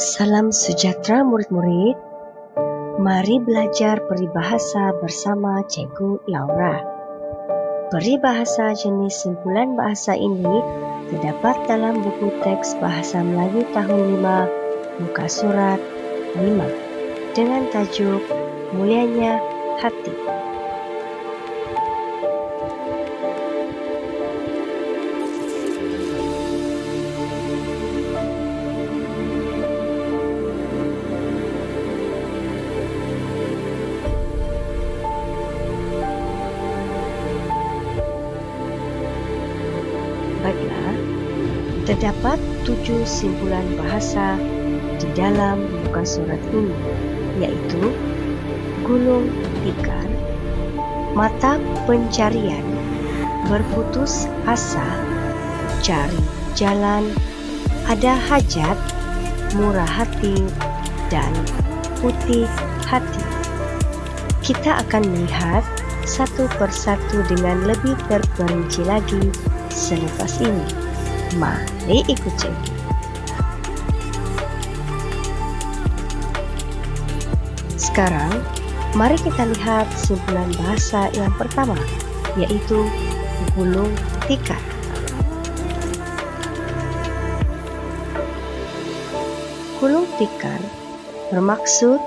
Salam sejahtera murid-murid. Mari belajar peribahasa bersama Cikgu Laura. Peribahasa jenis simpulan bahasa ini terdapat dalam buku teks Bahasa Melayu tahun 5, muka surat 5, dengan tajuk Mulianya Hati. Baiklah, terdapat 7 simpulan bahasa di dalam muka surat ini, yaitu gulung tikar, mata pencarian, berputus asa, cari jalan, ada hajat, murah hati, dan putih hati. Kita akan melihat satu persatu dengan lebih terperinci lagi selepas ini. Mari ikut cikgu. Sekarang, mari kita lihat simpulan bahasa yang pertama, yaitu gulung tikar. Gulung tikar bermaksud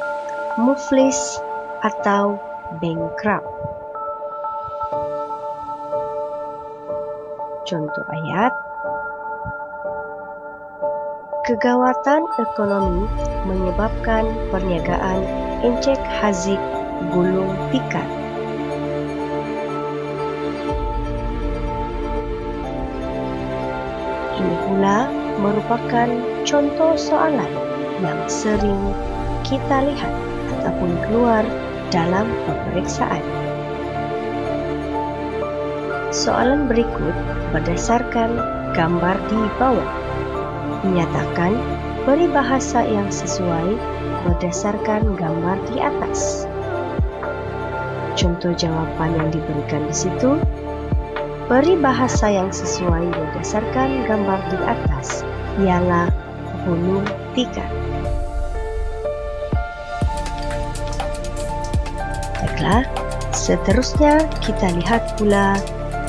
muflis atau bankrupt. Contoh ayat: kegawatan ekonomi menyebabkan perniagaan encek hazik gulung tikar. Ini pula merupakan contoh soalan yang sering kita lihat ataupun keluar dalam peperiksaan. Soalan berikut berdasarkan gambar di bawah menyatakan peribahasa yang sesuai berdasarkan gambar di atas. Contoh jawaban yang diberikan di situ, peribahasa yang sesuai berdasarkan gambar di atas ialah gulung tikar. Baiklah, seterusnya kita lihat pula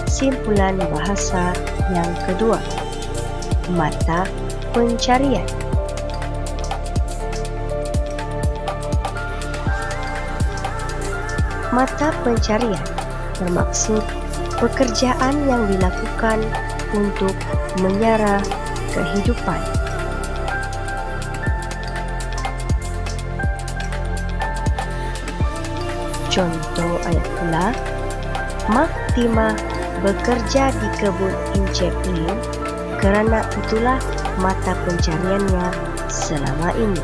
simpulan bahasa yang kedua, mata pencarian. Mata pencarian bermaksud pekerjaan yang dilakukan untuk menyara kehidupan. Contoh ayat pula, Mak Timah bekerja di kebun encek lem, kerana itulah mata pencariannya selama ini.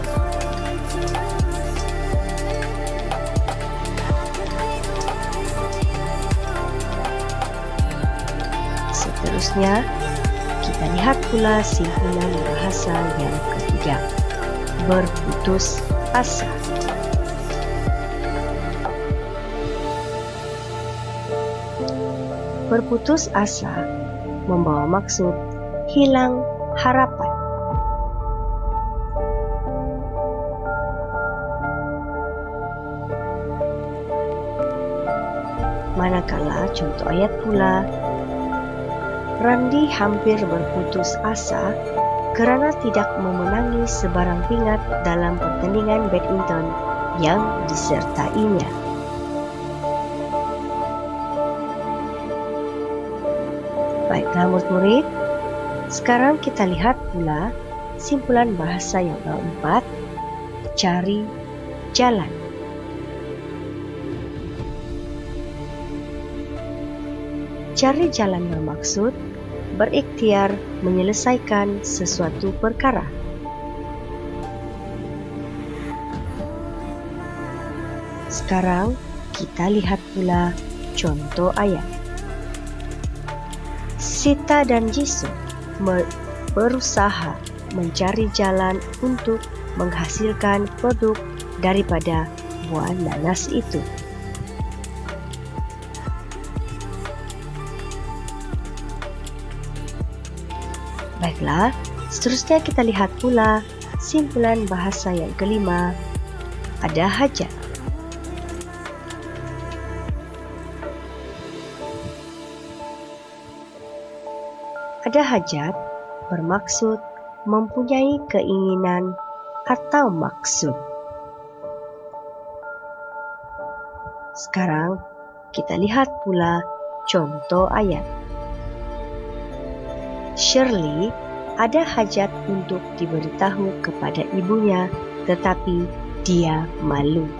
Seterusnya, kita lihat pula simpulan bahasa yang ketiga, berputus asa. Berputus asa membawa maksud hilang harapan. Manakala contoh ayat pula, Randi hampir berputus asa kerana tidak memenangi sebarang pingat dalam pertandingan badminton yang disertainya. Baiklah murid-murid, sekarang kita lihat pula simpulan bahasa yang keempat, cari jalan. Cari jalan bermaksud berikhtiar menyelesaikan sesuatu perkara. Sekarang kita lihat pula contoh ayat. Sita dan Jisoo berusaha mencari jalan untuk menghasilkan produk daripada buah nanas itu. Baiklah, seterusnya kita lihat pula simpulan bahasa yang kelima, ada hajat. Ada hajat bermaksud mempunyai keinginan atau maksud. Sekarang kita lihat pula contoh ayat. Shirley ada hajat untuk diberitahu kepada ibunya, tetapi dia malu.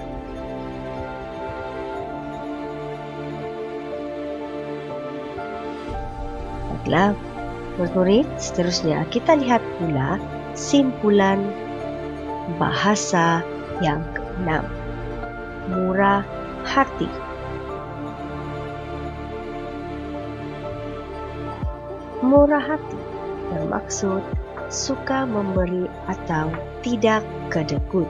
Baiklah, murid, seterusnya kita lihat pula simpulan bahasa yang keenam, murah hati. Murah hati bermaksud suka memberi atau tidak kedekut.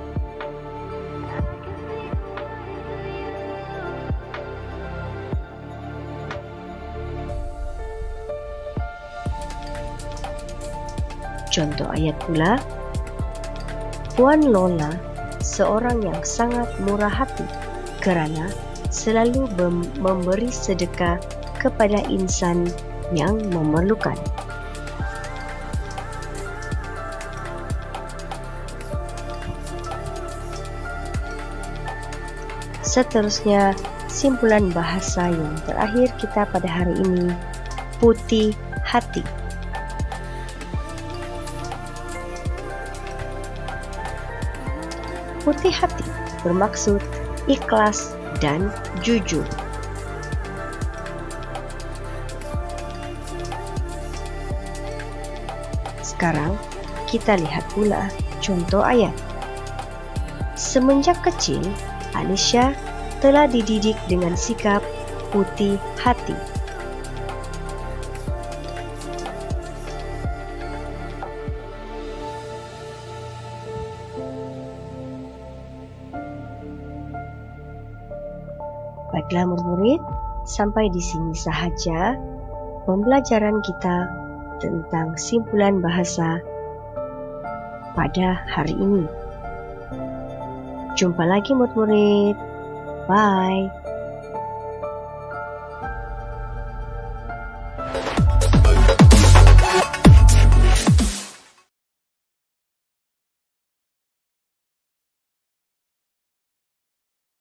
Contoh ayat pula, Puan Lola seorang yang sangat murah hati kerana selalu memberi sedekah kepada insan yang memerlukan. Seterusnya, simpulan bahasa yang terakhir kita pada hari ini, putih hati. Putih hati bermaksud ikhlas dan jujur. Sekarang kita lihat pula contoh ayat. Semenjak kecil, Alicia telah dididik dengan sikap putih hati. Baiklah murid-murid, sampai di sini sahaja pembelajaran kita tentang simpulan bahasa pada hari ini. Jumpa lagi murid-murid. Bye.